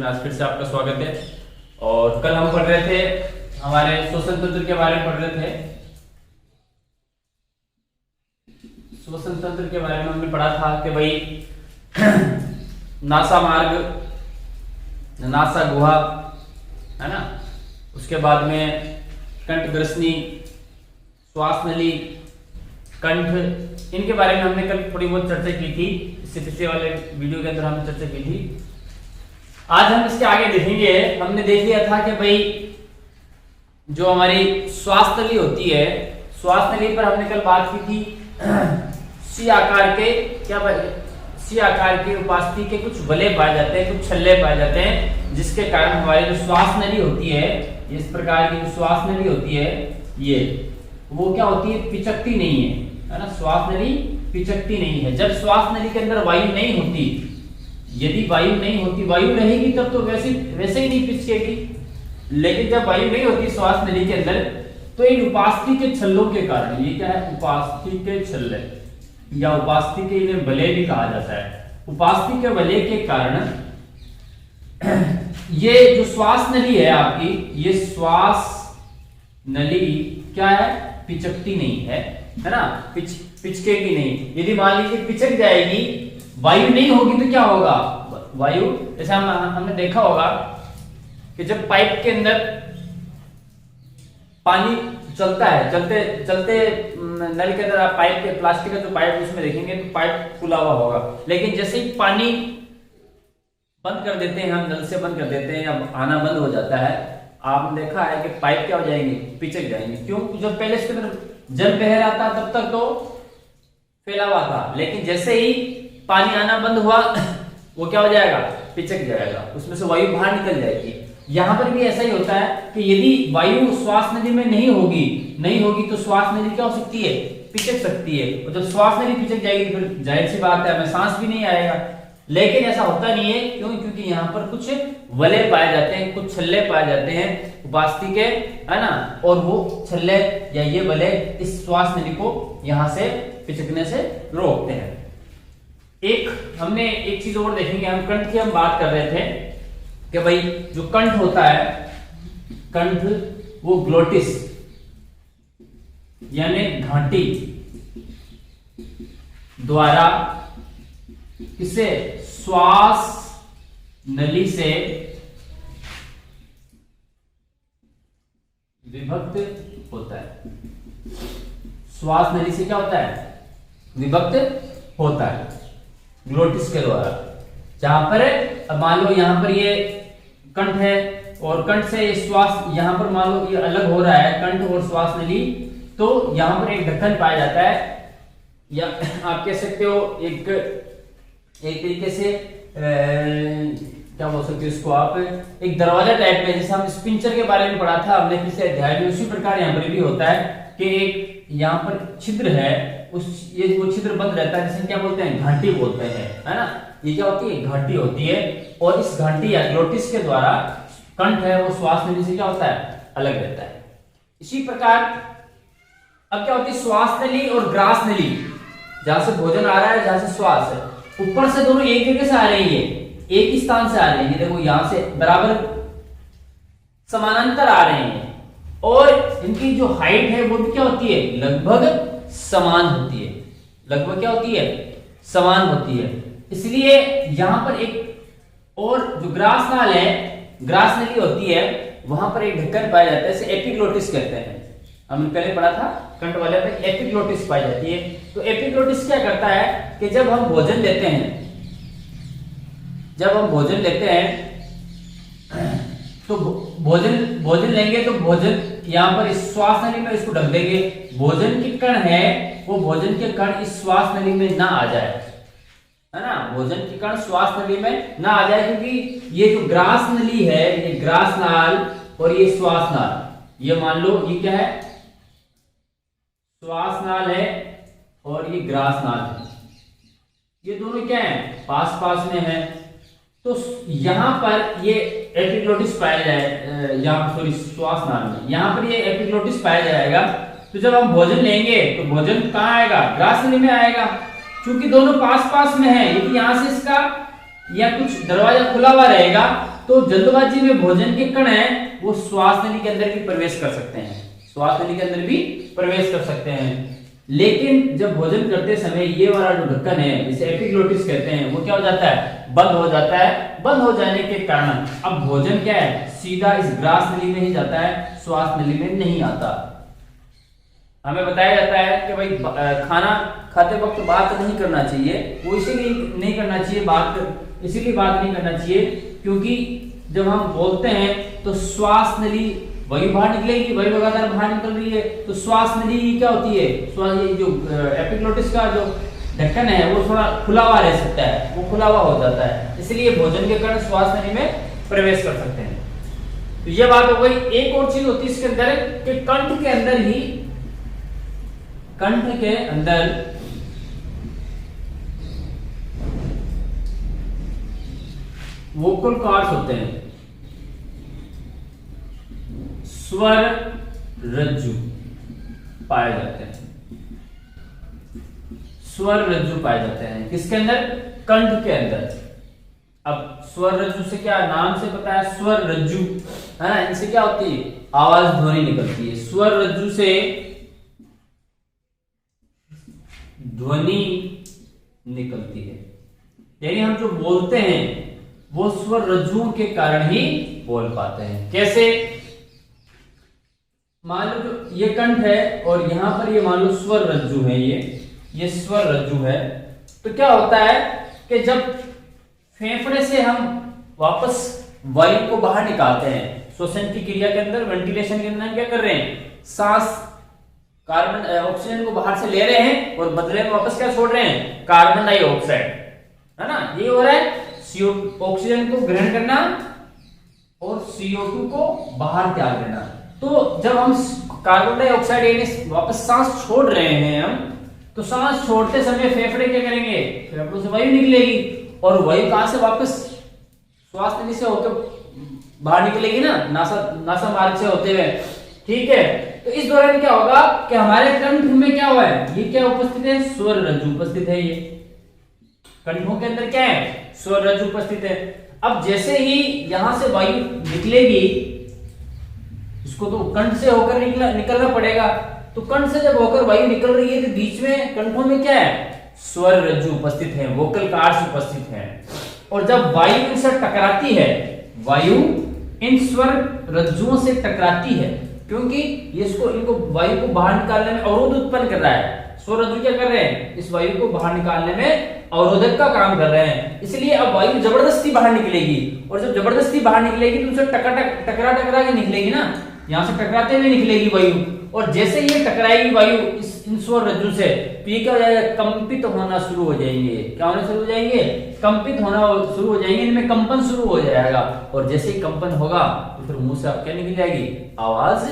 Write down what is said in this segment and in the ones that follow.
में आज फिर से आपका स्वागत है। और कल हम पढ़ रहे थे, हमारे श्वसन तंत्र के बारे में पढ़ रहे थे। श्वसन तंत्र के बारे में हमने पढ़ा था कि भाई नासा मार्ग, नासा गुहा है ना, उसके बाद में कंठ ग्रसनी, श्वास नली, कंठ, इनके बारे में हमने कल थोड़ी बहुत चर्चा की थी। इससे पिछले वाले वीडियो के अंदर हमने चर्चा की थी। आज हम इसके आगे देखेंगे। हमने देख लिया था कि भाई जो हमारी श्वास नली होती है, श्वास नली पर हमने कल बात की थी। सी आकार के सी आकार के उपास्थि के कुछ वलय पाए जाते हैं, कुछ छल्ले पाए जाते हैं, जिसके कारण हमारी जो श्वास नली होती है, इस प्रकार की जो श्वास नली होती है, ये वो क्या होती है, पिचकती नहीं है ना। श्वास नली पिचकती नहीं है। जब श्वास नली के अंदर वायु नहीं होती, यदि वायु नहीं होती, वायु रहेगी तब तो वैसे ही नहीं पिचकेगी। लेकिन जब वायु नहीं होती श्वास नली के अंदर, तो इन उपास्थि के छल्लों के कारण, ये क्या है, उपास्थि के छल्ले या उपास्थि के इन्हें वलय भी कहा जाता है। उपास्थि के वलय के कारण ये जो श्वास नली है आपकी, ये श्वास नली क्या है, पिचकती नहीं है ना, पिचकेगी नहीं। यदि मान लीजिए पिचक जाएगी, वायु नहीं होगी तो क्या होगा, वायु, जैसे हमने देखा होगा कि जब पाइप के अंदर पानी चलता है, चलते चलते नल के अंदर आप पाइप के, प्लास्टिक का जो पाइप उसमें देखेंगे तो पाइप खुला हुआ होगा। लेकिन जैसे ही पानी बंद कर देते हैं, हम नल से बंद कर देते हैं, अब आना बंद हो जाता है, आपने देखा है कि पाइप क्या हो जाएंगे, पिचक जाएंगे। क्यों? जब पहले इसके अंदर जल बह रहा था तब तक तो फैला हुआ था, लेकिन जैसे ही पानी आना बंद हुआ वो क्या हो जाएगा, पिचक जाएगा, उसमें से वायु बाहर निकल जाएगी। यहां पर भी ऐसा ही होता है कि यदि वायु श्वास नली में नहीं होगी तो श्वास नली क्या हो सकती है, पिचक सकती है। और जब श्वास नली पिचक जाएगी तो फिर जाहिर सी बात है, हमें सांस भी नहीं आएगा। लेकिन ऐसा होता नहीं है। क्यों? क्योंकि यहाँ पर कुछ वलय पाए जाते हैं, कुछ छल्ले पाए जाते हैं उपास्थि के, है ना, और वो छल्ले या ये वलय इस श्वास नली को यहां से पिचकने से रोकते हैं। हमने एक चीज और देखेंगे, हम कंठ की हम बात कर रहे थे कि भाई जो कंठ होता है, कंठ वो ग्लोटिस यानी घाटी द्वारा किसे, श्वास नली से विभक्त होता है। श्वास नली से क्या होता है, विभक्त होता है ग्लोटिस के द्वारा। जहां पर मान लो यहां पर ये कंठ है और कंठ से ये श्वास, यहां पर मान लो ये अलग हो रहा है कंठ और श्वास नली, तो यहां पर एक ढक्कन पाया जाता है, या आप कह सकते हो एक तरीके से क्या बोल सकते हो इसको आप, एक दरवाजा टाइप में, जैसे हम स्पिंचर के बारे में पढ़ा था हमने पिछले अध्याय में, उसी प्रकार यहाँ पर भी होता है कि एक यहाँ पर छिद्र है, ये वो छिद्र बंद रहता है, जिसे क्या बोलते हैं, घाटी बोलते हैं, है ना। ये क्या होती है, घाटी होती है। और इस घाटी या ग्लोटिस के द्वारा कंठ है वो श्वास नली से क्या होता है, अलग रहता है। इसी प्रकार अब क्या होती है, श्वास नली और ग्रास नली, जहां से भोजन आ रहा है, जहां से श्वास है, ऊपर से दोनों एक जगह से आ रही है, एक ही स्थान से आ रही है। देखो यहां से बराबर समानांतर आ रहे हैं, और इनकी जो हाइट है वो भी क्या होती है, लगभग समान होती है। लगभग क्या होती है, समान होती है। इसलिए यहां पर एक और जो ग्रास नाल है, ग्रास नली होती है, वहां पर एक ढक्कन पाया जाता है, इसे एपिग्लोटिस कहते हैं। हमने पहले पढ़ा था कंठ वाले में एपिग्लोटिस पाई जाती है। तो एपिग्लोटिस क्या करता है कि जब हम भोजन लेते हैं, तो भोजन लेंगे तो भोजन यहां पर इस श्वास नली में इसको ढक देंगे। भोजन के कण है वो, भोजन के कण इस श्वास नली में ना आ जाए, है ना, भोजन के कण श्वास नली में ना आ जाए, क्योंकि ये जो ग्रास नली है, ये ग्रास नाल और ये श्वास नाल, ये मान लो ये क्या है, श्वास नाल है और ये ग्रास नाल है, ये दोनों क्या है, पास पास में है। तो यहां पर ये एपिग्लोटिस पाया जाए, यहाँ सॉरी श्वास नाल में, यहां पर ये एपिग्लोटिस पाया जाएगा। तो जब हम भोजन लेंगे तो भोजन कहाँ आएगा, ग्रास नली में आएगा। क्योंकि दोनों पास पास में है, यदि यहां से इसका या कुछ दरवाजा खुला हुआ रहेगा तो जल्दबाजी में भोजन के कण है वो श्वास नली के अंदर भी प्रवेश कर सकते हैं, श्वास नली के अंदर भी प्रवेश कर सकते हैं। लेकिन जब भोजन करते समय ये वाला जो ढक्कन है जिसे एपिग्लोटिस कहते हैं वो क्या हो जाता है, बंद हो जाता है। बंद हो जाने के कारण अब भोजन क्या है, सीधा इस ग्रास नली में ही जाता है, श्वास नली में नहीं आता। हमें बताया जाता है कि भाई खाना खाते वक्त बात नहीं करना चाहिए, वो इसीलिए नहीं करना चाहिए, इसीलिए बात नहीं करना चाहिए क्योंकि जब हम बोलते हैं तो श्वास नली वायु बाहर निकलेगी, वायु लगातार बाहर निकल रही है, तो श्वास नली क्या होती है, श्वास ये जो एपिग्लोटिस का जो ढक्कन है वो थोड़ा खुला हुआ रह सकता है, वो खुला हुआ हो जाता है, इसलिए भोजन के कारण श्वास नली में प्रवेश कर सकते हैं। तो ये बात हो गई। एक और चीज होती है इसके अंदर कि कंठ के अंदर वोकल कॉर्ड्स होते हैं, स्वर रज्जु पाए जाते हैं, स्वर रज्जु पाए जाते हैं किसके अंदर, कंठ के अंदर। अब स्वर रज्जु से क्या नाम से पता है, स्वर रज्जु है ना, इनसे क्या होती है, आवाज ध्वनि निकलती है। स्वर रज्जु से ध्वनि निकलती है, यानी हम जो बोलते हैं वो स्वर रज्जुओं के कारण ही बोल पाते हैं। कैसे, मान लो जो ये कंठ है और यहां पर ये मान लो स्वर रज्जु है, ये स्वर रज्जु है, तो क्या होता है कि जब फेफड़े से हम वापस वायु को बाहर निकालते हैं, श्वसन की क्रिया के अंदर, वेंटिलेशन के अंदर क्या कर रहे हैं, सांस कार्बन ऑक्सीजन को बाहर से ले रहे हैं और बदले में वापस क्या छोड़ रहे हैं, कार्बन डाइऑक्साइड, है ना, ये हो रहा है। ऑक्सीजन को ग्रहण करना और CO2 को बाहर त्याग देना। तो जब हम कार्बन डाइऑक्साइड यानी वापस सांस छोड़ रहे हैं हम, तो सांस छोड़ते समय फेफड़े क्या करेंगे, फेफड़ों से वायु निकलेगी और वायु कहां से वापस श्वास नली से होकर बाहर निकलेगी ना, नासा मार्ग से होते हुए, ठीक है। तो इस दौरान क्या होगा कि हमारे कंठ में क्या हुआ है, ये क्या उपस्थित है, स्वर रज्जु उपस्थित है, ये कंठों के अंदर क्या है, स्वर रज्जु उपस्थित है। अब जैसे ही यहां से वायु निकलेगी, इसको तो कंठ से होकर निकलना पड़ेगा, तो कंठ से जब होकर वायु निकल रही है तो बीच में कंठों में क्या है, स्वर रज्जु उपस्थित है, वोकल कॉर्ड्स उपस्थित है। और जब वायु इनसे टकराती है, वायु इन स्वर रज्जुओं से टकराती है, क्योंकि ये इनको वायु को बाहर निकालने में अवरोध उत्पन्न कर रहा है। स्वर रज्जु क्या कर रहे हैं, इस वायु को बाहर निकालने में अवरोधक का काम कर रहे हैं, इसलिए अब वायु जबरदस्ती बाहर निकलेगी, और जब जबरदस्ती बाहर निकलेगी तो उसे टकरा के निकलेगी ना, यहां से टकराते हुए निकलेगी वायु, और जैसे ये टकराएगी वायु इन स्वर रज्जु से, तो ये क्या हो जाएगा, कंपित होना शुरू हो जाएंगे। क्या होना शुरू हो जाएंगे, कंपित होना शुरू हो जाएंगे, इनमें कंपन शुरू हो जाएगा, और जैसे ही कंपन होगा तो फिर मुंह से आप क्या निकल जाएगी, आवाज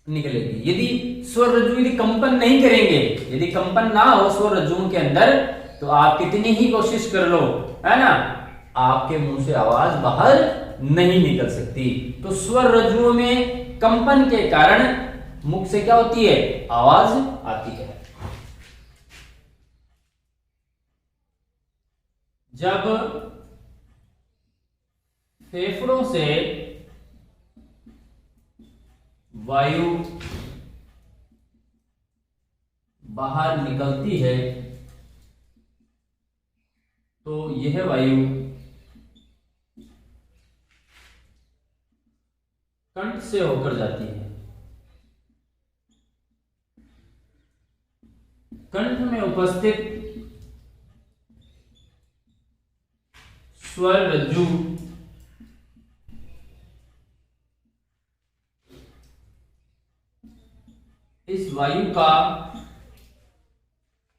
निकलेगी। यदि स्वर रज्जु यदि कंपन नहीं करेंगे, यदि कंपन ना हो स्वर रज्जुओं के अंदर, तो आप कितनी ही कोशिश कर लो, है ना, आपके मुंह से आवाज बाहर नहीं निकल सकती। तो स्वर रज्जुओं में कंपन के कारण मुख से क्या होती है, आवाज आती है। जब फेफड़ों से वायु बाहर निकलती है तो यह वायु कंठ से होकर जाती है। कंठ में उपस्थित स्वर रज्जु इस वायु का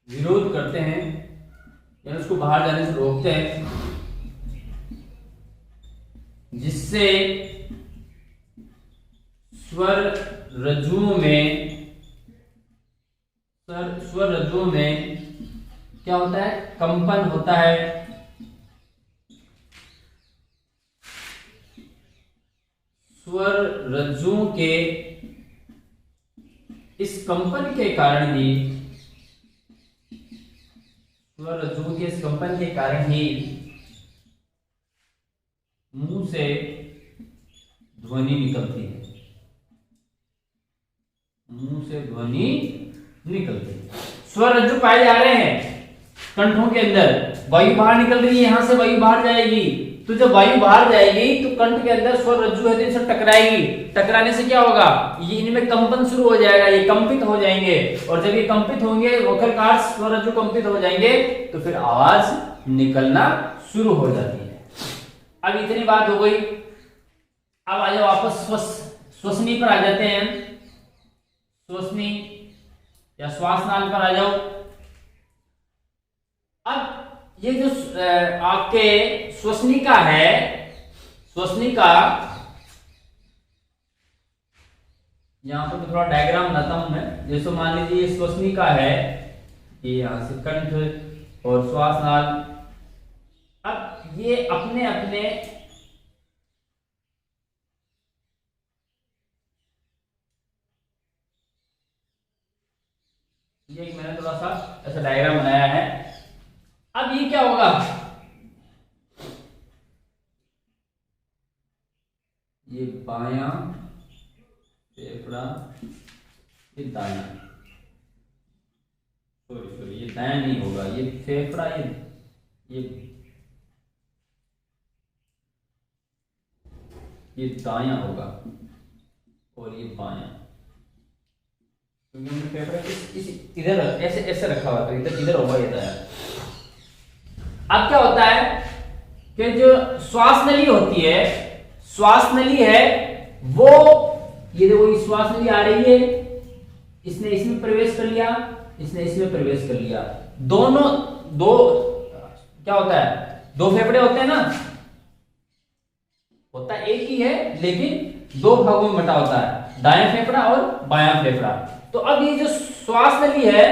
विरोध करते हैं, यानी उसको बाहर जाने से रोकते हैं, जिससे स्वर रज्जुओं में क्या होता है, कंपन होता है। स्वर रज्जुओं के इस कंपन के कारण ही, स्वर रज्जुओं के इस कंपन के कारण ही मुंह से ध्वनि निकलती है, मुंह से ध्वनि निकलती है। स्वर रज्जु पाए जा रहे हैं कंठों के अंदर, वायु बाहर निकल रही है, यहां से वायु बाहर जाएगी, तो जब वायु बाहर जाएगी तो कंठ के अंदर स्वर रज्जु है तो इनसे टकराएगी, टकराने से क्या होगा, ये इनमें कंपन शुरू हो जाएगा, ये कंपित हो जाएंगे, और जब ये कंपित होंगे वोकल कार्ड्स स्वर रज्जु कंपित हो जाएंगे तो फिर आवाज निकलना शुरू हो जाती है। अब इतनी बात हो गई, अब आ जाओ वापस श्वसनी पर आ जाते हैं, श्वसनी या श्वासनाल पर आ जाओ। अब ये जो आपके श्वसनिका है, श्वसनिका यहां पर थोड़ा डायग्राम बनाता हूं मैं। जैसे मान लीजिए ये श्वसनिका है, ये यहां से कंठ और श्वासनाल, अब ये अपने अपने ये मैंने थोड़ा सा ऐसा डायग्राम बनाया है। अब ये क्या होगा, ये बायां फेफड़ा, ये दायां, सॉरी ये दायां नहीं होगा, ये फेफड़ा, ये दायां होगा और ये बायां, क्योंकि हमने फेफड़ा इस इधर ऐसे ऐसे रखा हुआ था, इधर होगा ये दायां। अब क्या होता है कि जो श्वास नली होती है, श्वास नली है वो, ये देखो श्वास नली आ रही है, इसने इसमें प्रवेश कर लिया, इसने इसमें प्रवेश कर लिया, दोनों दो क्या होता है, दो फेफड़े होते हैं ना, होता एक ही है लेकिन दो भागों में बटा होता है, दायां फेफड़ा और बायां फेफड़ा। तो अब ये जो श्वास नली है,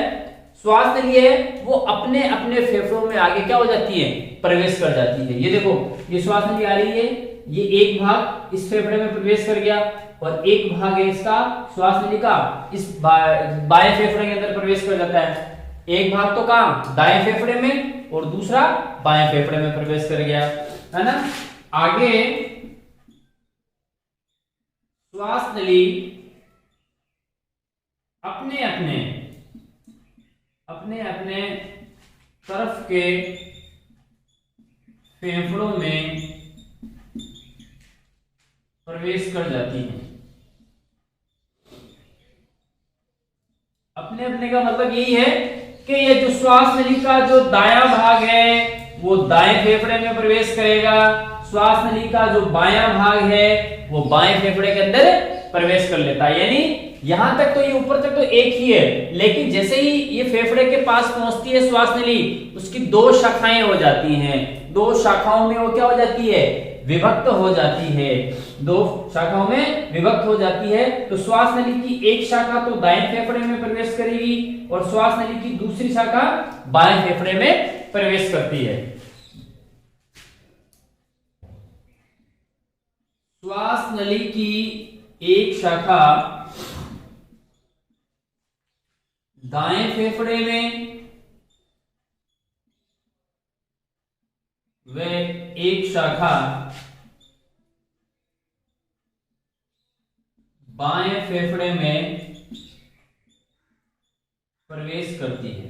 श्वास नली है वो अपने अपने फेफड़ों में आगे क्या हो जाती है, प्रवेश कर जाती है। ये देखो ये श्वास नली आ रही है, ये एक भाग इस फेफड़े में प्रवेश कर गया और एक भाग है इसका श्वास नली का इस बाएं फेफड़े के अंदर प्रवेश कर जाता है। एक भाग तो कहां, दाएं फेफड़े में, और दूसरा बाएं फेफड़े में प्रवेश कर गया, है ना। आगे श्वास नली अपने अपने तरफ के फेफड़ों में प्रवेश कर जाती है। अपने अपने का मतलब यही है कि ये जो श्वास नली का जो दायां भाग है वो दाएं फेफड़े में प्रवेश करेगा, श्वास नली का जो बायां भाग है वो बाएं फेफड़े के अंदर प्रवेश कर लेता है। यानी यहां तक तो ये ऊपर तक तो एक ही है, लेकिन जैसे ही ये फेफड़े के पास पहुंचती है श्वास नली, उसकी दो शाखाएं हो जाती हैं, दो शाखाओं में वो क्या हो जाती है, विभक्त हो जाती है, दो शाखाओं में विभक्त हो जाती है। तो श्वास नली की एक शाखा तो दाएं फेफड़े में प्रवेश करेगी और श्वास नली की दूसरी शाखा बाएं फेफड़े में प्रवेश करती है। श्वास नली की एक शाखा दाएं फेफड़े में व एक शाखा बाएं फेफड़े में प्रवेश करती है।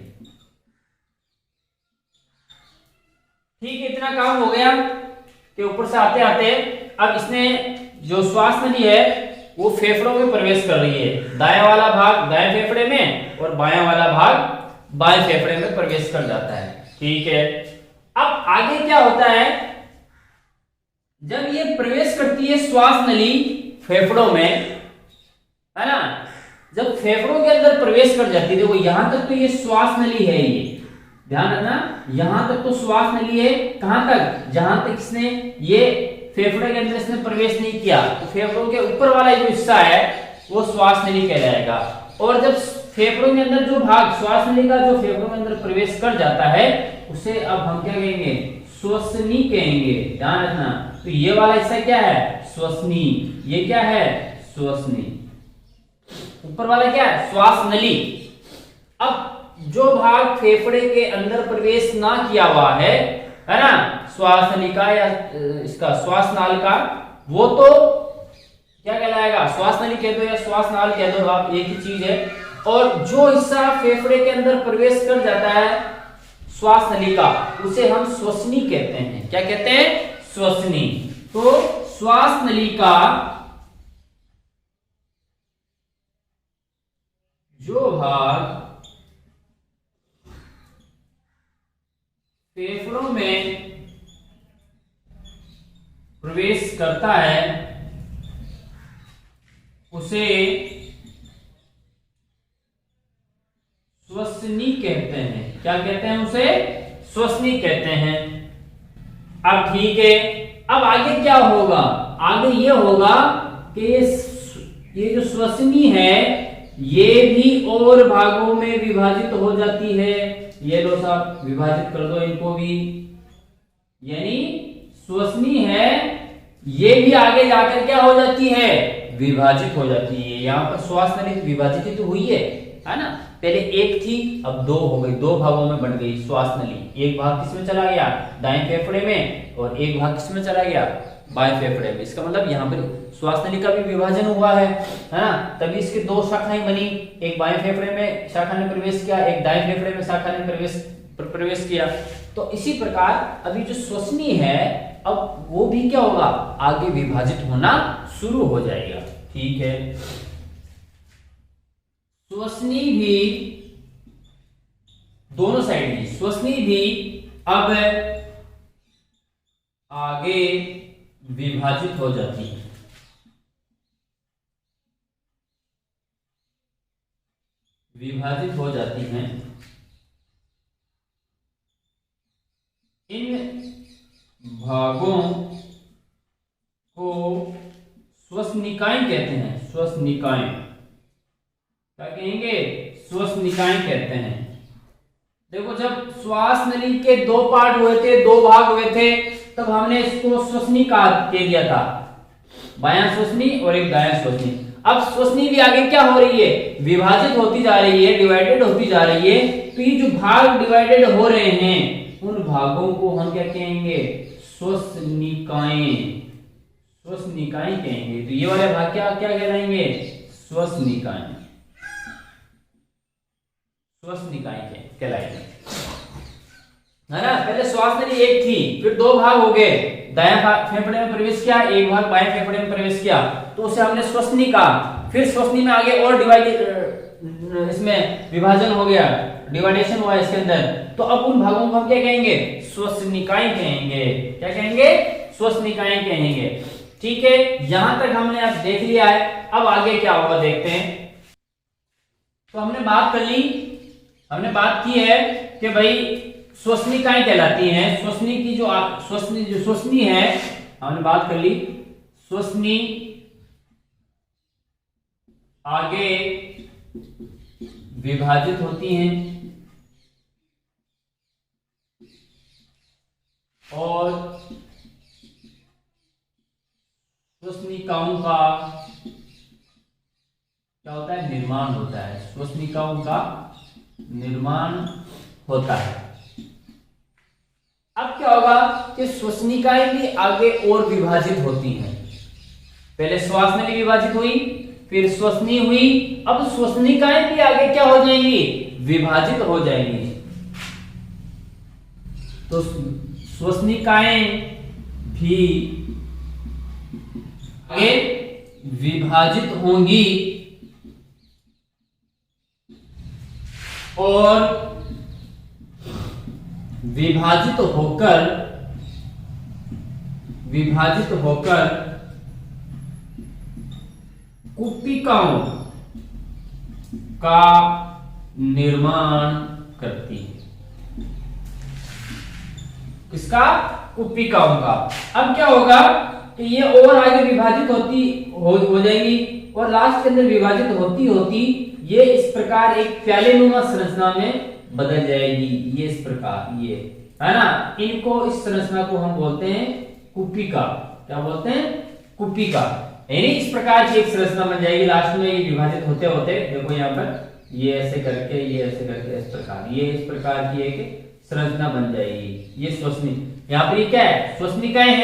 ठीक है, इतना काम हो गया कि ऊपर से आते आते अब इसने जो श्वास नली है वो फेफड़ों में प्रवेश कर रही है, दायां वाला भाग दाएं फेफड़े में और बायां वाला भाग बाएं फेफड़े में प्रवेश कर जाता है। ठीक है, अब आगे क्या होता है, जब ये प्रवेश करती है श्वास नली फेफड़ों में, है ना, जब फेफड़ों के अंदर प्रवेश कर जाती है, देखो यहां तक तो ये श्वास नली है, ये ध्यान रखना, यहां तक तो श्वास नली है, कहां तक, जहां तक इसने ये फेफड़े के अंदर इसने प्रवेश नहीं किया, तो फेफड़ों के ऊपर वाला जो हिस्सा है वो श्वास नली कहलाएगा। और जब फेफड़ों के अंदर जो भाग श्वास नली का जो फेफड़ों के अंदर प्रवेश कर जाता है उसे अब हम क्या कहेंगे, श्वसनी कहेंगे, ध्यान रखना। तो ये वाला हिस्सा क्या है, श्वसनी, ये क्या है, श्वसनी, ऊपर वाला क्या है, श्वास नली। अब जो भाग फेफड़े के अंदर प्रवेश ना किया हुआ है ना, श्वास नलिका या इसका श्वास नाल का, वो तो क्या कहलाएगा, श्वास नली कह दो या श्वास नाल कह दो आप, एक ही चीज है। और जो हिस्सा फेफड़े के अंदर प्रवेश कर जाता है श्वास नलिका, उसे हम श्वसनी कहते हैं। क्या कहते हैं? श्वसनी। तो श्वास नलिका जो भाग फेफड़ों में प्रवेश करता है उसे श्वसनी कहते हैं। क्या कहते हैं? उसे श्वसनी कहते हैं। अब ठीक है, अब आगे क्या होगा? आगे ये होगा कि ये जो श्वसनी है ये भी और भागों में विभाजित हो जाती है। ये लो साहब, विभाजित कर दो इनको भी, यानी श्वसनी है ये भी आगे जाकर क्या हो जाती है? विभाजित हो जाती है। यहाँ पर श्वास नली विभाजित तो हुई है ना? पहले एक थी, अब दो हो गई, दो भागों में बन गई श्वास नली। एक भाग किसमें चला गया? दाएं फेफड़े में, और एक भाग किसमें चला गया? बाएं फेफड़े में। इसका मतलब यहाँ पर श्वास नली का भी विभाजन हुआ है ना? तभी इसकी दो शाखाएं बनी, एक बाएं फेफड़े में शाखा ने प्रवेश किया, एक दाएं फेफड़े में शाखा ने प्रवेश किया। तो इसी प्रकार अभी जो श्वसनी है अब वो भी क्या होगा? आगे विभाजित होना शुरू हो जाएगा। ठीक है, श्वसनी भी दोनों साइड की श्वसनी भी अब आगे विभाजित हो जाती है। विभाजित हो जाती हैं। इन भागों को श्वसनिकाएं कहते हैं। श्वसनिकाएं क्या कहेंगे? श्वसनिकाएं कहते हैं। देखो, जब श्वास नली के दो पार्ट हुए थे, दो भाग हुए थे, तब हमने इसको श्वसनी कह दिया था, बायां श्वसनी और एक दायां श्वसनी। अब श्वसनी भी आगे क्या हो रही है? विभाजित होती जा रही है, डिवाइडेड होती जा रही है। तो ये जो भाग डिवाइडेड हो रहे हैं उन भागों को हम क्या कहेंगे? श्वसनिकाएं। श्वसनिकाएं कहेंगे। तो ये वाले भाग क्या क्या कहलाएंगे? श्वसनिकाएं। श्वसनिकाएं कहलाएंगे, है ना? पहले श्वास नली एक थी, फिर दो भाग हो गए, दायां फेफड़े में प्रवेश किया, एक भाग बाएं फेफड़े में प्रवेश किया, तो उसे हमने श्वसनी कहा। फिर श्वसनी में आगे और इसमें विभाजन हो गया, डिवाइडेशन हुआ इसके अंदर। तो अब उन भागों को हम क्या कहेंगे? श्वसनिकाएं कहेंगे। क्या कहेंगे? श्वसनिकाएं कहेंगे। ठीक है, यहां तक हमने अब देख लिया है। अब आगे क्या होगा देखते हैं। तो हमने बात कर ली, हमने बात की है कि भाई श्वसनिकाएं कहलाती हैं। श्वसनी की जो श्वसनी है हमने बात कर ली। श्वसनी आगे विभाजित होती हैं और श्वसनिकाओं का क्या होता है? निर्माण होता है। श्वसनिकाओं का निर्माण होता है। अब क्या होगा कि श्वसनिकाएं भी आगे और विभाजित होती हैं। पहले श्वास नली विभाजित हुई, फिर श्वसनी हुई, अब श्वसनिकाएं भी आगे क्या हो जाएंगी? विभाजित हो जाएंगी। तो श्वसनिकाएं भी आगे विभाजित होंगी और विभाजित होकर कुपिकाओं का निर्माण करती है। किसका? कुपिकाओं का। अब क्या होगा कि ये और आगे विभाजित हो जाएगी और लास्ट के अंदर विभाजित होती होती ये इस प्रकार एक प्यालेनुमा संरचना में बदल जाएगी। ये इस प्रकार, ये है ना, इनको इस संरचना को हम बोलते हैं कुपिका। क्या बोलते हैं? कुपिका। यानी इस प्रकार की एक संरचना बन जाएगी। लास्ट में ये विभाजित होते होते देखो यहाँ पर ये ऐसे करके, ये ऐसे करके, इस प्रकार, ये इस प्रकार की एक संरचना बन जाएगी। ये श्वसनी, यहाँ पर ये क्या है, श्वसनिकाएं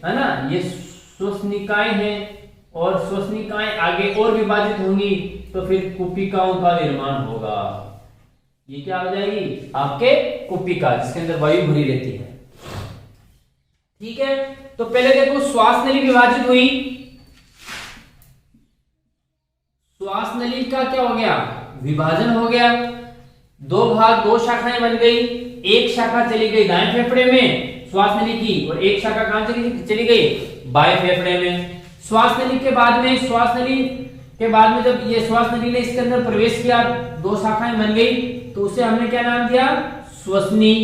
है ना, ये श्वसनिकाएं हैं और श्वसनिकाएं आगे और विभाजित होंगी तो फिर कुपिकाओं का निर्माण होगा। ये क्या हो जाएगी आपके कुपिका, जिसके अंदर वायु भरी रहती है। ठीक है, तो पहले देखो श्वास नली विभाजित हुई, श्वास नली का क्या हो गया, विभाजन हो गया, दो भाग, दो शाखाएं बन गई, एक शाखा चली गई दाएं फेफड़े में श्वास नली की और एक शाखा कहां चली गई, बाएं फेफड़े में। श्वास नली के बाद में जब ये श्वास नली ने इसके अंदर प्रवेश किया, दो शाखाएं बन गई, तो उसे हमने क्या नाम दिया, श्वसनी,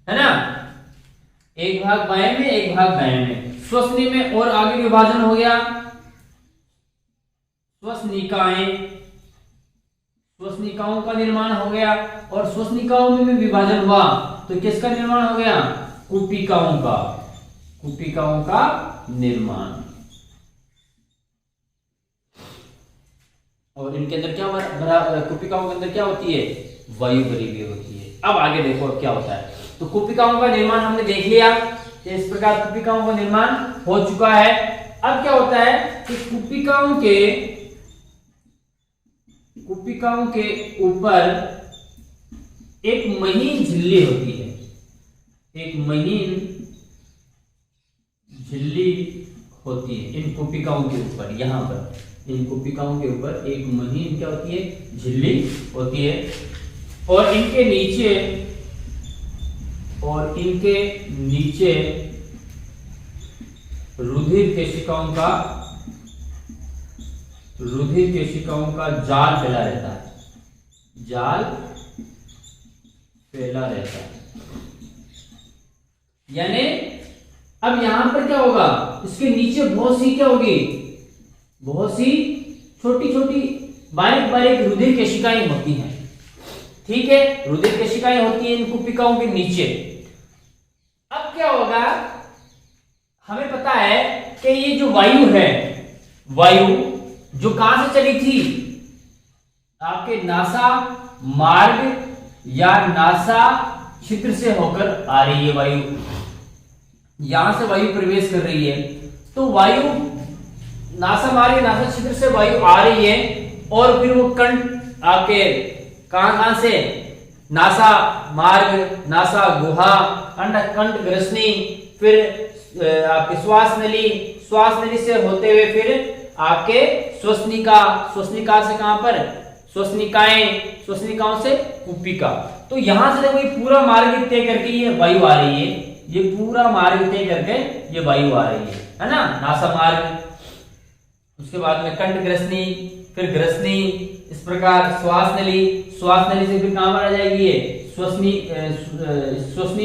है ना, एक भाग बाएं में एक भाग दाएं में। श्वसनी में और आगे विभाजन हो गया, श्वसनिकाएं, श्वसनिकाओं का निर्माण हो गया और श्वसनिकाओं में भी विभाजन हुआ तो किसका निर्माण हो गया, कुपिकाओं का, कुपिकाओं का निर्माण। और इनके अंदर क्या भरा, कुपिकाओं के अंदर क्या होती है, वायु भरी हुई होती है। अब आगे देखो अब क्या होता है, तो कुपिकाओं का निर्माण हमने देख लिया, इस प्रकार कुपिकाओं का निर्माण हो चुका है। अब क्या होता है कि कुपिकाओं के ऊपर एक महीन झिल्ली होती है, एक महीन झिल्ली होती है इन कुपिकाओं के ऊपर, यहां पर इन कुपिकाओं के ऊपर एक महीन क्या होती है, झिल्ली होती है। और इनके नीचे रुधिर केशिकाओं का जाल फैला रहता है, जाल फैला रहता है। यानी अब यहां पर क्या होगा, इसके नीचे बहुत सी क्या होगी, बहुत सी छोटी छोटी बारीक बारीक रुधिर केशिकाएं होती हैं। ठीक है, रुधिर केशिकाएं होती हैं इन कुपिकाओं के नीचे। अब क्या होगा, हमें पता है कि ये जो वायु है, वायु जो कहां से चली थी, आपके नासा मार्ग या नासा छिद्र से होकर आ रही है वायु, यहां से वायु प्रवेश कर रही है। तो वायु नासा मार्ग, नासा छिद्र से वायु आ रही है और फिर वो कण आपके कहां से, नासा मार्ग, नासा गुहा, कंठ ग्रसनी, फिर आपके श्वास नली से होते हुए फिर आपके श्वसनिका से कहां पर, श्वसनिकाओं से कुपिका। तो यहां से देखो ये पूरा मार्ग तय करके ये वायु आ रही है, ये पूरा मार्ग तय करके ये वायु आ रही है ना, नासा मार्ग, उसके बाद में कंठ ग्रसनी, फिर ग्रसनी, इस प्रकार श्वास नली से फिर कहां पर आ जाएगी, ये श्वसनी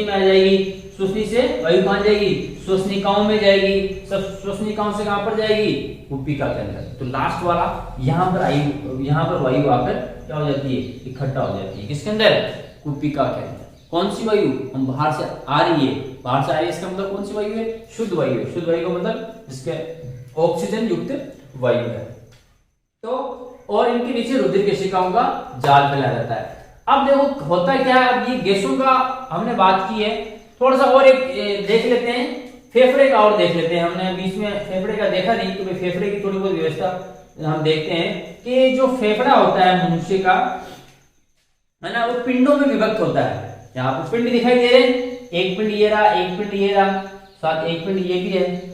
में आ जाएगी, श्वसनी से वायु कहां जाएगी, श्वसनिकाओं में जाएगी, सब श्वसनिकाओं से कहां पर जाएगी, कुपिका के अंदर। तो लास्ट वाला यहां पर वायु आकर क्या हो जाती है, इकट्ठा हो जाती है, किसके अंदर, कुपिका के अंदर। कौन सी वायु, हम बाहर से आ रही है, इसका मतलब कौन सी वायु है, शुद्ध वायु है। शुद्ध वायु का मतलब जिसके ऑक्सीजन युक्त वायु है। तो और इनके नीचे रुधिर केशिकाओं का जाल फैला रहता है। अब देखो होता क्या है, अब ये गैसों का हमने बात की है, थोड़ा सा और एक देख लेते हैं, फेफड़े का और देख लेते हैं। हमने बीच में फेफड़े का देखा नहीं, तो फेफड़े की थोड़ी बहुत व्यवस्था हम देखते हैं कि जो फेफड़ा होता है मनुष्य का, है ना, वो पिंडों में विभक्त होता है। यहाँ पर पिंड दिखाई दे रहे हैं, एक पिंड ये रहा, एक पिंड ये रहा, साथ एक पिंड ये भी है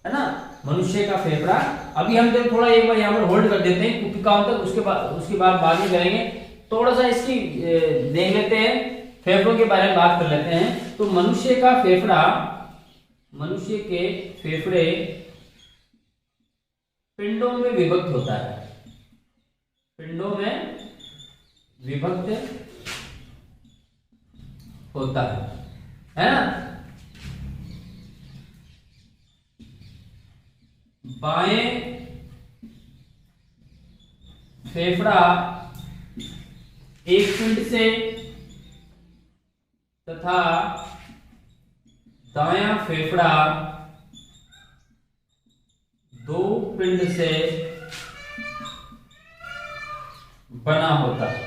ना, मनुष्य का फेफड़ा। अभी हम जब थोड़ा एक बार यहाँ पर होल्ड कर देते हैं कुपिकाओं तक, उसके बाद में करेंगे, थोड़ा सा इसकी देख लेते हैं, फेफड़ों के बारे में बात कर लेते हैं। तो मनुष्य के फेफड़े पिंडों में विभक्त होता है, पिंडों में विभक्त होता है ना। बाएं फेफड़ा एक पिंड से तथा दायां फेफड़ा दो पिंड से बना होता है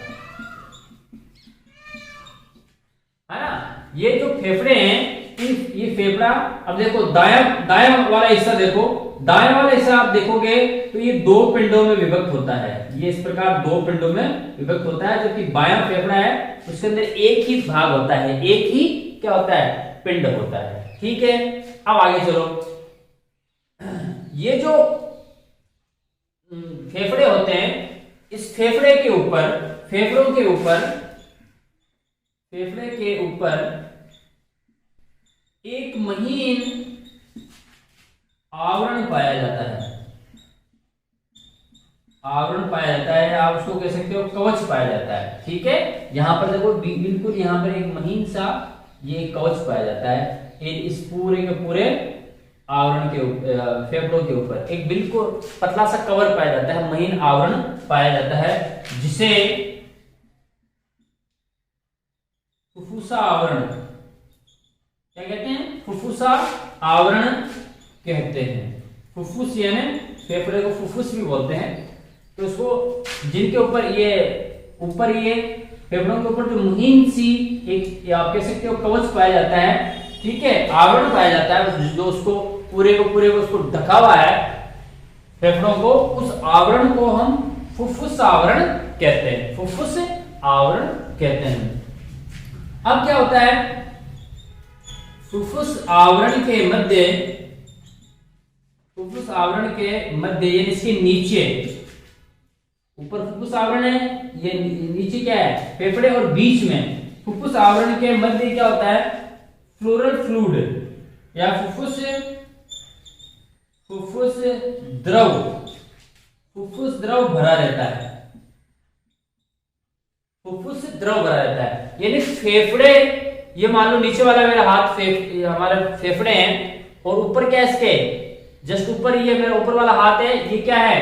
ना। ये जो फेफड़े हैं, इन फेफड़ा, अब देखो दायां दायां वाला हिस्सा देखो, दायां वाला हिस्सा आप देखोगे तो ये दो पिंडों में विभक्त होता है, ये इस प्रकार दो पिंडों में विभक्त होता है, जबकि बायां फेफड़ा है उसके अंदर एक ही भाग होता है, एक ही क्या होता है, पिंड होता है। ठीक है, अब आगे चलो। ये जो फेफड़े होते हैं, इस फेफड़े के ऊपर, फेफड़े के ऊपर एक महीन आवरण पाया जाता है, आवरण पाया जाता है, आप उसको कह सकते हो कवच पाया जाता है। ठीक है, यहां पर देखो बिल्कुल यहां पर एक महीन सा ये कवच पाया जाता है, इस पूरे के पूरे आवरण के फेफड़ों के ऊपर एक बिल्कुल पतला सा कवर पाया जाता है, महीन आवरण पाया जाता है, जिसे फुफ्फुसा आवरण क्या कहते हैं, फुफ्फुसा आवरण कहते हैं। फुफ्फुस यानी फेफड़े को फुफ्फुस भी बोलते हैं। तो उसको जिनके ऊपर ये फेफड़ों के ऊपर जो मुहिम सी एक आप कह सकते हो कवच पाया जाता है, ठीक है, आवरण पाया जाता है, जो उसको पूरे को उसको ढका हुआ है फेफड़ों को, उस आवरण को हम फुफ्फुस आवरण कहते हैं, फुफ्फुस आवरण कहते हैं। अब क्या होता है, फुफ्फुस आवरण के मध्य यानी इसके नीचे, ऊपर फुफ्फुस आवरण है, ये नीचे क्या है, फेफड़े, और बीच में फुफ्फुस आवरण के मध्य क्या होता है, फ्लोरल फ्लूइड या फुफ्फुस द्रव भरा रहता है, फुफ्फुस द्रव भरा रहता है। यानी फेफड़े, ये मान लो नीचे वाला मेरा हाथ हमारे फेफड़े हैं, और ऊपर क्या है इसके जस्ट ऊपर, ये मेरा ऊपर वाला हाथ है, ये क्या है,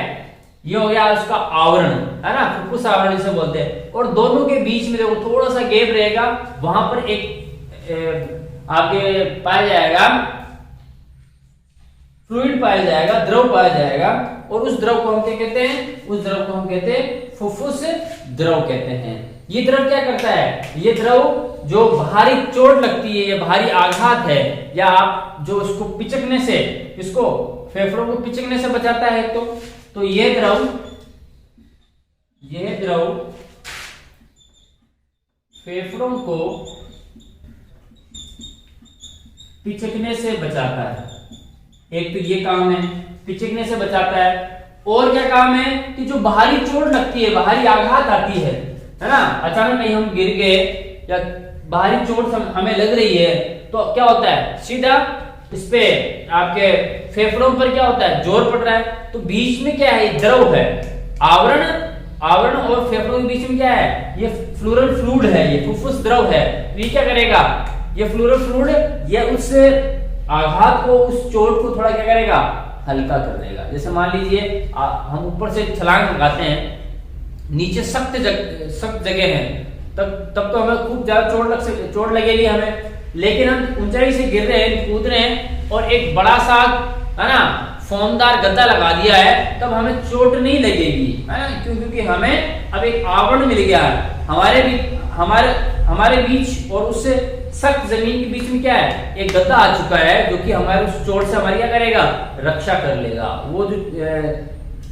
ये हो गया उसका आवरण, है ना, फुफ्फुस आवरण जिसे बोलते हैं। और दोनों के बीच में देखो थोड़ा सा गैप रहेगा, वहां पर एक आपके पाया जाएगा फ्लूइड पाया जाएगा, द्रव पाया जाएगा, और उस द्रव को हम क्या कहते हैं, उस द्रव को हम कहते हैं फुफ्फुस द्रव कहते हैं। ये द्रव क्या करता है, ये द्रव जो भारी चोट लगती है या भारी आघात है, या आप जो उसको पिचकने से, इसको फेफड़ों को पिचकने से बचाता है, तो ये द्रव फेफड़ों को पिचकने से बचाता है। एक तो ये काम है, पिचकने से बचाता है, और क्या काम है कि जो भारी चोट लगती है, भारी आघात आती है ना, अचानक कहीं हम गिर गए या भारी चोट हमें लग रही है, तो क्या होता है, सीधा इस पे आपके फेफड़ों पर क्या होता है, जोर पड़ रहा है, तो बीच में क्या है, द्रव है, आवरण और फेफड़ों के बीच में क्या है, ये फ्लोरल फ्लूइड है, ये फुफ्फुस द्रव है। तो ये क्या करेगा, ये फ्लोरल फ्लूइड ये उस आघात को, उस चोट को थोड़ा क्या करेगा, हल्का कर देगा। जैसे मान लीजिए हम ऊपर से छलांग लगाते हैं, नीचे सख्त जगह है, तब तो हमें खूब ज्यादा चोट लगेगी हमें, लेकिन हम ऊंचाई से गिर रहे हैं, कूद रहे हैं, और एक बड़ा सा, है ना, फोमदार गद्दा लगा दिया है, तब हमें चोट नहीं लगेगी, है ना, क्योंकि हमें अब एक आवरण मिल गया है हमारे बीच, और उससे सख्त जमीन के बीच में क्या है, एक गद्दा आ चुका है, जो कि हमारे उस चोट से हमारी क्या करेगा, रक्षा कर लेगा। वो जो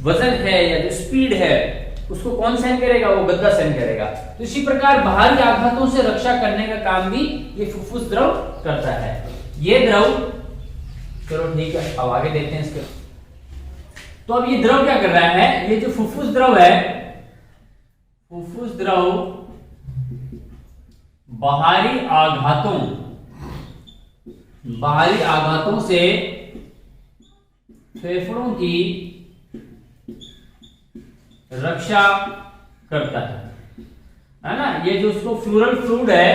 वजन है या जो स्पीड है, उसको कौन सहन करेगा, वो गद्दा सहन करेगा। तो इसी प्रकार बाहरी आघातों से रक्षा करने का काम भी ये फुफ्फुस द्रव करता है। ये द्रव, चलो ठीक है, अब आगे देखते हैं इसके। तो अब ये द्रव क्या कर रहा है, ये जो फुफ्फुस द्रव है, फुफ्फुस द्रव बाहरी आघातों से फेफड़ों की रक्षा करता है ना। ये जो उसको फ्लोरल फ्लूइड है,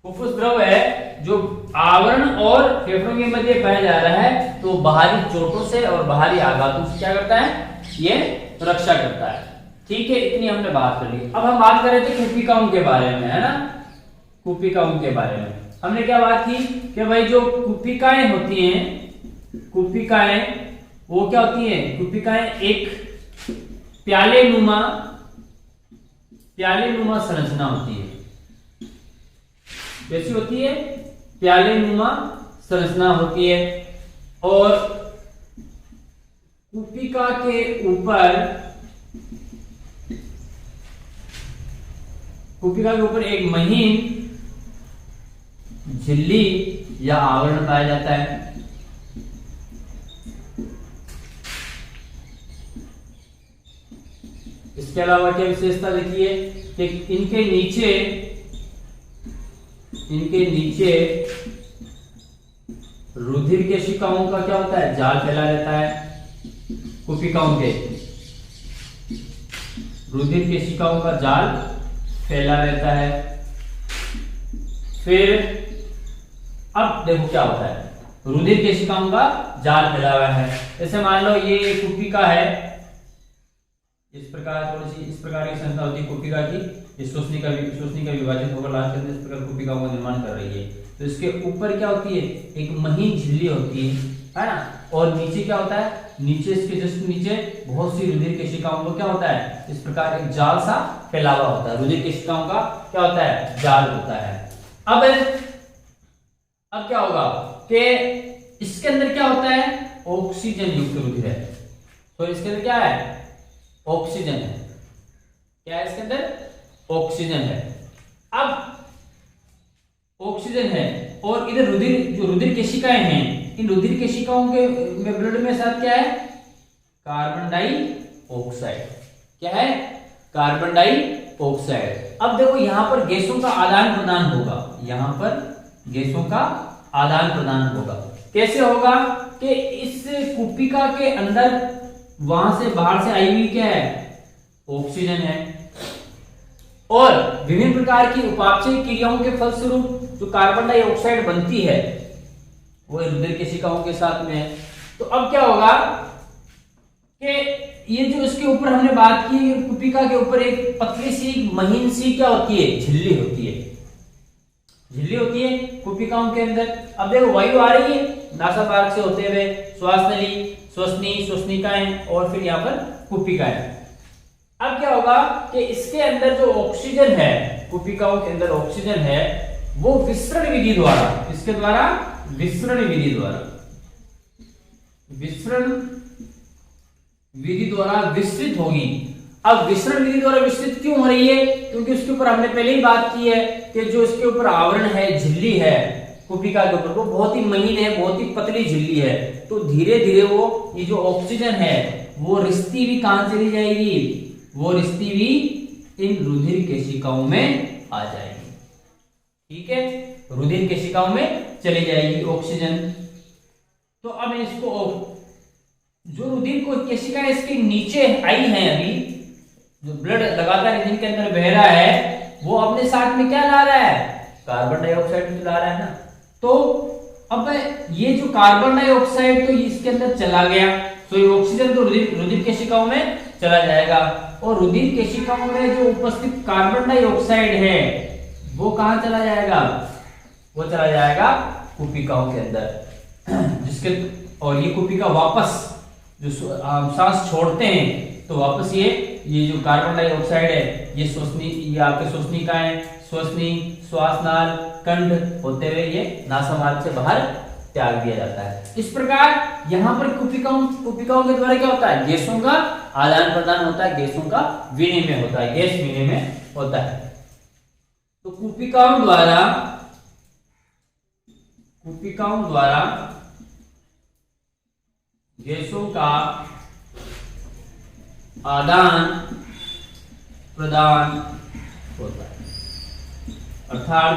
फुफ्फुस द्रव है, जो आवरण और फेफड़ों के मध्य पाया जा रहा है, तो बाहरी चोटों से और बाहरी आघातों से क्या करता है, ये रक्षा करता है। ठीक है, इतनी हमने बात कर ली। अब हम बात कर रहे थे कुपिकाओं के बारे में, है ना, कुपिकाओं के बारे में हमने क्या बात की कि भाई जो कुपिकाएं होती हैं, कुपिकाएं वो क्या होती हैं, कुपिकाएं एक प्याले नुमा संरचना होती है। कैसी होती है, प्याले नुमा संरचना होती है और कुपिका के ऊपर एक महीन झिल्ली या आवरण पाया जाता है। इसके अलावा क्या विशेषता देखिए कि इनके नीचे रुधिर केशिकाओं का क्या होता है, जाल फैला रहता है। कुपिकाओं के रुधिर केशिकाओं का जाल फैला रहता है। फिर अब देखो क्या होता है, रुधिर केशिकाओं का जाल फैला हुआ है। जैसे मान लो ये कुपिका है, इस प्रकार थोड़ी सी इस प्रकार की संरचना होती है कुपिका की। ये श्वसनी का विभाजन होकर लास्ट में इस प्रकार कुपिकाओं का निर्माण कर रही है। तो इसके ऊपर क्या होती है, एक महीन झिल्ली होती है ना। और नीचे क्या होता है, नीचे इसके जस्ट नीचे बहुत सी रुधिर केशिकाओं को क्या होता है, इस प्रकार एक जाल सा फैला हुआ होता है। रुधिर केशिकाओं का क्या होता है, जाल होता है। अब क्या होगा कि इसके अंदर क्या होता है, ऑक्सीजन युक्त रुधिर है। तो इसके अंदर क्या है, ऑक्सीजन है। क्या है इसके अंदर, ऑक्सीजन है। अब ऑक्सीजन है और इधर जो रुधिर केशिकाएं हैं, इन रुधिर केशिकाओं के ब्लड में साथ क्या है, कार्बन डाइऑक्साइड। क्या है, कार्बन डाइऑक्साइड। अब देखो यहां पर गैसों का आदान प्रदान होगा, यहां पर गैसों का आदान प्रदान होगा। कैसे होगा कि इस कुपिका के अंदर वहां से बाहर से आई हुई क्या है, ऑक्सीजन है। और विभिन्न प्रकार की उपापचय क्रियाओं के फलस्वरूप जो कार्बन डाइऑक्साइड बनती है वो रुधिर केशिकाओं के साथ में है। तो अब क्या होगा कि ये जो इसके ऊपर हमने बात की, कुपिका के ऊपर एक पतली सी महीन सी क्या होती है, झिल्ली होती है। झिल्ली होती है कुपिकाओं के अंदर। अब देखो वायु आ रही है नासापार्क से होते हुए श्वास नली, श्वसनिकाएं और फिर यहाँ पर कुपिकाएं। अब क्या होगा कि इसके अंदर जो ऑक्सीजन है, कुपिकाओं के अंदर ऑक्सीजन है, वो विसरण विधि द्वारा, इसके द्वारा विसरण विधि द्वारा विस्तृत होगी। अब विसरण विधि द्वारा विस्तृत क्यों हो रही है, क्योंकि उसके ऊपर हमने पहले ही बात की है कि जो इसके ऊपर आवरण है, झिल्ली है कुपिका के ऊपर, वो बहुत ही महीन है, बहुत ही पतली झिल्ली है। तो धीरे धीरे वो ये जो ऑक्सीजन है वो रिश्ती भी कहां चली जाएगी, वो रिश्ती भी इन रुधिर केशिकाओं में आ जाएगी। ठीक है, रुधिर केशिकाओं में चली जाएगी ऑक्सीजन। तो अब इसको जो रुधिर को केशिकाएं इसके नीचे आई हैं, अभी जो ब्लड लगातार जिनके अंदर बह रहा है, वो अपने साथ में क्या ला रहा है, कार्बन डाइऑक्साइड ला रहा है ना। तो अब ये जो कार्बन डाइऑक्साइड तो इसके अंदर चला गया, तो ये ऑक्सीजन तो रुधिर केशिकाओं में चला जाएगा। और रुधिर केशिकाओं में जो उपस्थित कार्बन डाइऑक्साइड है वो कहां चला जाएगा, वो चला जाएगा कुपिकाओं के अंदर। जिसके और ये कुपिका वापस जो सांस छोड़ते हैं तो वापस ये जो कार्बन डाइऑक्साइड है ये आपके श्वसनिकाएं, श्वासनाल, कंठ होते हुए ये नासामार्ग से बाहर त्याग दिया जाता है। इस प्रकार यहाँ पर कुपिकाओं के द्वारा क्या होता है, गैसों का आदान प्रदान होता है, गैसों का विनिमय होता है, गैस विनिमय होता है। तो कुपिकाओं द्वारा गैसों का आदान प्रदान होता है, अर्थात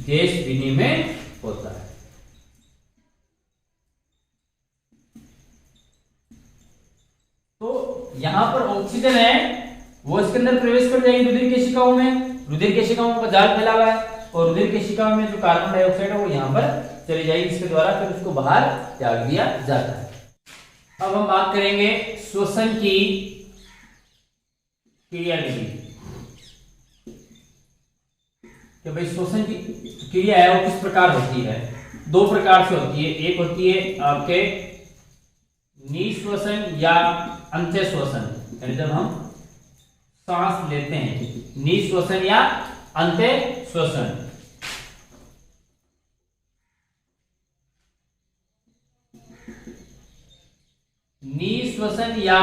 गैस विनिमय होता है। तो यहां पर ऑक्सीजन है वो इसके अंदर प्रवेश कर जाएगी रुधिर केशिकाओं में, रुधिर केशिकाओं का जाल फैला हुआ है, और रुधिर केशिकाओं में जो कार्बन डाइऑक्साइड है वो यहां पर चली जाएगी, इसके द्वारा फिर उसको बाहर त्याग दिया जाता है। अब हम बात करेंगे श्वसन की क्रिया विधि कि भाई श्वसन की क्रिया है वो किस प्रकार होती है। दो प्रकार से होती है, एक होती है आपके निश्वसन या अंत्य श्वसन, यानी जब हम सांस लेते हैं, निश्वसन या अंत्य श्वसन। श्वसन या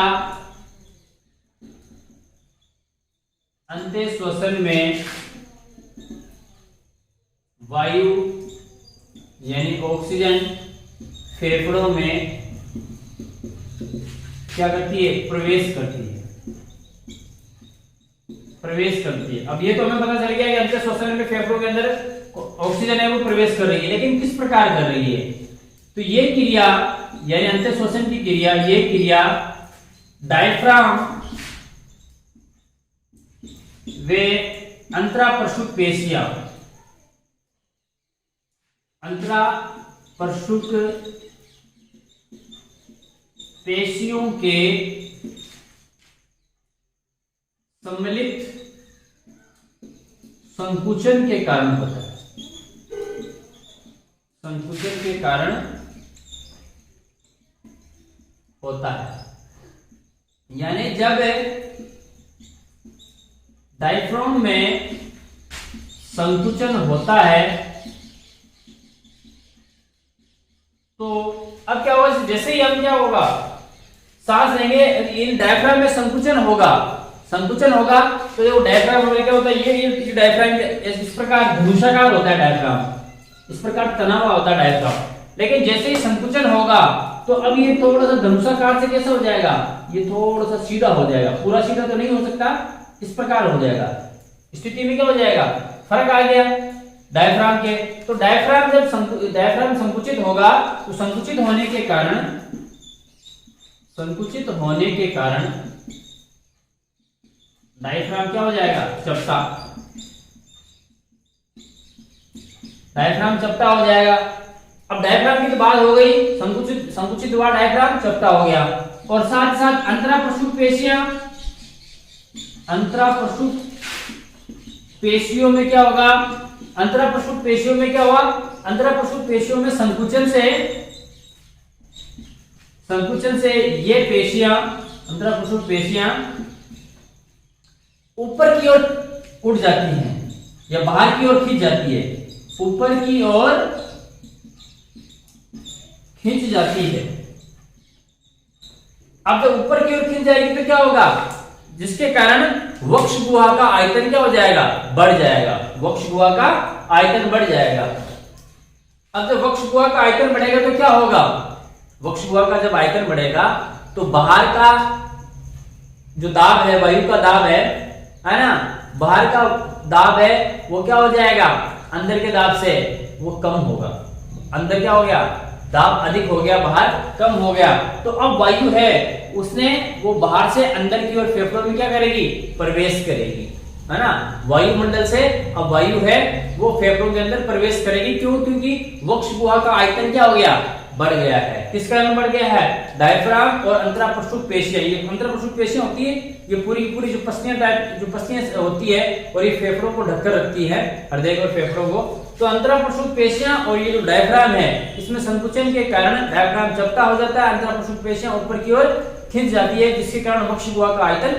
अंत्य श्वसन में वायु यानी ऑक्सीजन फेफड़ों में क्या करती है, प्रवेश करती है, प्रवेश करती है। अब ये तो हमें पता चल गया कि अंत्य श्वसन में फेफड़ों के अंदर ऑक्सीजन है वो प्रवेश कर रही है, लेकिन किस प्रकार कर रही है? तो ये क्रिया यानी अंत्य श्वसन की क्रिया, ये क्रिया डायफ्राम वे अंतराप्रसूत पेशियां, अंतराप्रसूत पेशियों के सम्मिलित संकुचन के कारण होता है, संकुचन के कारण होता है। यानी जब डायफ्राम में संकुचन होता है तो अब क्या होगा, जैसे ही हम क्या होगा सांस लेंगे, इन डायफ्राम में संकुचन होगा, संकुचन होगा तो जो डायफ्राम में क्या होता है, ये डायफ्राम इस प्रकार धनुषाकार होता है, डायफ्राम इस प्रकार तना हुआ होता है डायफ्राम। लेकिन जैसे ही संकुचन होगा तो अब ये थोड़ा सा धनुषाकार से कैसा हो जाएगा, ये थोड़ा सा सीधा हो जाएगा, पूरा सीधा तो नहीं हो सकता, इस प्रकार हो जाएगा। स्थिति में क्या हो जाएगा, फर्क आ गया डायफ्राम के। तो डायफ्राम जब डायफ्राम संकुचित होगा तो संकुचित होने के कारण डायफ्राम क्या हो जाएगा, चपटा, डायफ्राम चपटा हो जाएगा। अब डायफ्राम की तो बात हो गई, संकुचित हुआ डायफ्राम, चपटा हो गया, और साथ साथ अंतराप्रसूत पेशियां, अंतराप्रसूत पेशियों में क्या होगा, अंतराप्रसूत पेशियों में क्या हुआ, अंतराप्रसूत पेशियों में संकुचन से ये पेशियां, अंतराप्रसूत पेशियां ऊपर की ओर उठ जाती हैं या बाहर की ओर खींच जाती है, ऊपर की ओर खींच जाती है। अब जब ऊपर की ओर खींच जाएगी तो क्या होगा, जिसके कारण वक्ष गुहा का आयतन क्या हो जाएगा, बढ़ जाएगा, वक्ष गुहा का आयतन बढ़ जाएगा। अब जब वक्ष गुहा का आयतन बढ़ेगा तो क्या होगा, वक्ष गुहा का जब आयतन बढ़ेगा तो बाहर का जो दाब है, वायु का दाब है ना, बाहर का दाब है वो क्या हो जाएगा, अंदर के दाब से वो कम होगा, अंदर क्या हो गया, दाब अधिक हो गया, बाहर कम हो गया। तो अब वायु है उसने वो बाहर से अंदर की ओर फेफड़ों में क्या करेगी, प्रवेश करेगी, है ना, वायुमंडल से अब वायु है वो फेफड़ों के अंदर प्रवेश करेगी। क्यों, क्योंकि वक्ष गुहा का आयतन क्या हो गया, बढ़ गया है। किस कारण बढ़ गया है, डायफ्राम और अंतराप्रसूत पेशियां, ये अंतराप्रसूत पेशियां होती है, ये पूरी की पूरी जो पसलियां होती है और ये फेफड़ों को ढककर रखती है, हृदय और फेफड़ों को। तो अंतराप्रसूत पेशियां और ये जो डायफ्राम है इसमें संकुचन के कारण डायफ्राम चपटा हो जाता है, अंतराप्रसूत पेशियां ऊपर की ओर खिंच जाती है, जिसके कारण वक्ष गुहा का आयतन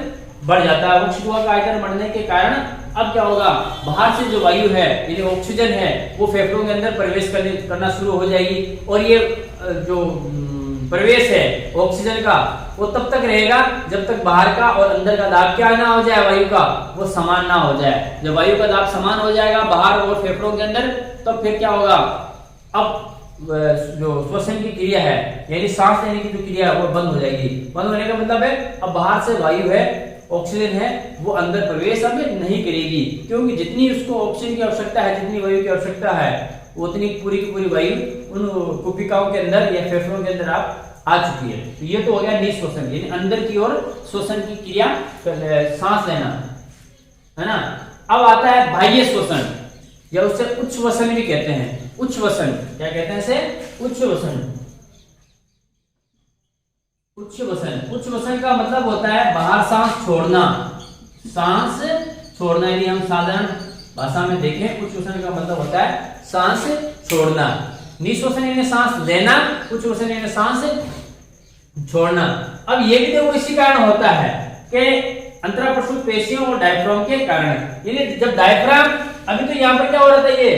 बढ़ जाता है। वक्ष गुहा का आयतन बढ़ने के कारण अब क्या होगा, बाहर से जो वायु है यानी ऑक्सीजन है वो फेफड़ों के अंदर प्रवेश करना शुरू हो जाएगी, और ये जो प्रवेश है ऑक्सीजन का वो तब तक रहेगा जब तक बाहर का और अंदर का दाब क्या ना हो जाए, वायु का वो समान ना हो जाए। जब वायु का दाब समान हो जाएगा बाहर और फेफड़ों के अंदर, तब फिर क्या होगा, अब जो श्वसन की क्रिया है यानी सांस लेने की जो क्रिया है वो बंद हो जाएगी। बंद होने का मतलब है अब बाहर से वायु है, ऑक्सीजन है, वो अंदर प्रवेश अब नहीं करेगी, क्योंकि जितनी उसको ऑक्सीजन की आवश्यकता है, जितनी वायु की आवश्यकता है, उतनी पूरी की पूरी वायु उन कुपिकाओं के अंदर या फेफड़ों के अंदर आ चुकी है। तो ये तो हो गया निःश्वसन यानी अंदर की ओर श्वसन की क्रिया, सांस लेना, है ना। अब आता है बाह्य श्वसन या उसे उच्छ्वसन भी कहते हैं। उच्छ्वसन क्या कहते हैं इसे, उच्छ्वसन। उच्छ्वसन का मतलब होता है बाहर सांस छोड़ना, सांस छोड़ना, यदि हम साधारण भाषा में देखें उच्छ्वसन का मतलब होता है सांस छोड़ना। निःश्वसन यानी सांस लेना, उच्छ्वसन यानी सांस छोड़ना। अब ये भी देखो इसी कारण होता है कि अंतराप्रसूत पेशियों और डायफ्राम के कारण, यानी जब डायफ्राम, अभी तो यहाँ पर क्या हो रहा था, ये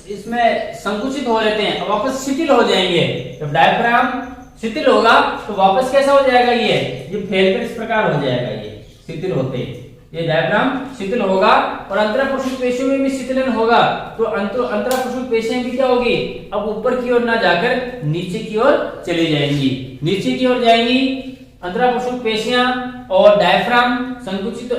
इसमें संकुचित हो रहे थे, अब वापस शिथिल हो जाएंगे। जब डायफ्राम शिथिल होगा तो वापस कैसा हो जाएगा, ये फैलकर इस प्रकार हो जाएगा, ये शिथिल होते ये डायफ्राम शिथिल होगा और अंतराप्रसूत पेशियों में भी शिथिलन होगा, तो अंतराप्रसूत पेशियां भी क्या होगी, अब ऊपर की ओर ना जाकर नीचे की ओर चली जाएंगी, नीचे की ओर जाएंगी अंतराप्रसूत पेशियां और डायफ्राम संकुचित,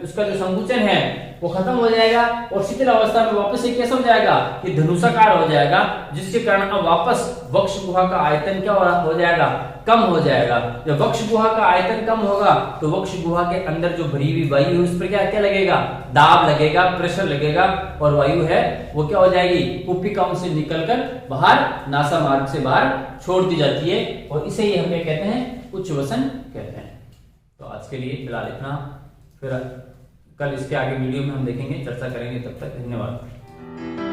उसका जो संकुचन है वो खत्म हो जाएगा और शिथिल अवस्था में वापस से कैसा हो जाएगा, कि धनुषाकार हो जाएगा, जिसके कारण अब वापस वक्ष गुहा का आयतन क्या हो जाएगा, कम हो जाएगा। जब वक्ष गुहा का आयतन कम होगा तो वक्ष गुहा के अंदर जो भरी हुई वायु है उस पर क्या लगेगा, दाब लगेगा, प्रेशर लगेगा और वायु है वो क्या हो जाएगी, कुपिकाओं से निकलकर बाहर नासा मार्ग से बाहर छोड़ दी जाती है और इसे ही हम क्या कहते हैं, उच्छ्वसन कहते हैं। तो आज के लिए फिलहाल इतना, फिर कल इसके आगे वीडियो में हम देखेंगे, चर्चा करेंगे। तब तक धन्यवाद।